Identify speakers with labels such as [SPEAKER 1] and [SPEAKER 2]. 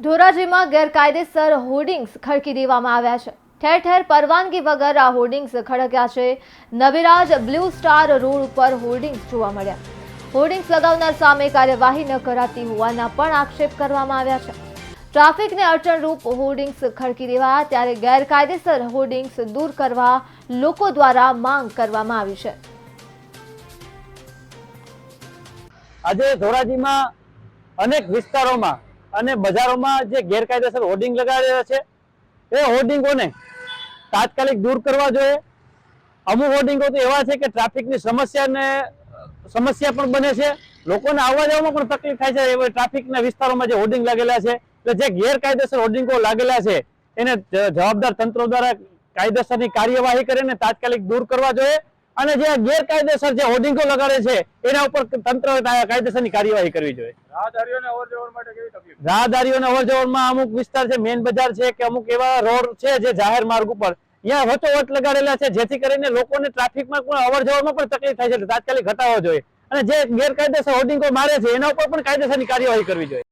[SPEAKER 1] ધોરાજીમાં ગેરકાયદેસર હોર્ડિંગ્સ ખડકી દેવામાં આવ્યા છે। ઠેર ઠેર પરવાનગી વગર આ હોર્ડિંગ્સ ખડક્યા છે। નવીરાજ બ્લુ સ્ટાર રોડ ઉપર હોર્ડિંગ્સ જોવા મળ્યા। હોર્ડિંગ્સ લગાવનાર સામે કાર્યવાહી ન કરાતી હોવાના પણ આક્ષેપ કરવામાં આવ્યા છે। ટ્રાફિકને અડચણરૂપ હોર્ડિંગ્સ ખડકી દેવાયા ત્યારે ગેરકાયદેસર હોર્ડિંગ્સ દૂર કરવા લોકો દ્વારા માંગ કરવામાં આવી છે।
[SPEAKER 2] આજે ધોરાજીમાં અનેક વિસ્તારોમાં અને બજારોમાં જે ગેરકાયદેસર હોર્ડિંગ લગાડેલા છે એ હોર્ડિંગોને તાત્કાલિક દૂર કરવા જોઈએ। અમુક હોર્ડિંગો તો એવા છે કે ટ્રાફિકની સમસ્યા પણ બને છે, લોકોને આવવા જવામાં પણ તકલીફ થાય છે। એવા ટ્રાફિકના વિસ્તારોમાં જે હોર્ડિંગ લાગેલા છે એટલે જે ગેરકાયદેસર હોર્ડિંગો લાગેલા છે એને જવાબદાર તંત્રો દ્વારા કાયદેસરની કાર્યવાહી કરીને તાત્કાલિક દૂર કરવા જોઈએ અને જે ગેરકાયદેસર જે હોર્ડિંગો લગાડે છે એના ઉપર તંત્ર કાયદેસરની કાર્યવાહી કરવી જોઈએ। રાહદારીઓને અવરજવરમાં અમુક વિસ્તાર છે, મેઇન બજાર છે કે અમુક એવા રોડ છે જે જાહેર માર્ગ ઉપર ત્યાં વચોવચ લગાડેલા છે જેથી કરીને લોકોને ટ્રાફિકમાં પણ અવરજવરમાં પણ તકલીફ થાય છે, તાત્કાલિક હટાવવો જોઈએ અને જે ગેરકાયદેસર હોર્ડિંગો મારે છે એના ઉપર પણ કાયદેસરની કાર્યવાહી કરવી જોઈએ।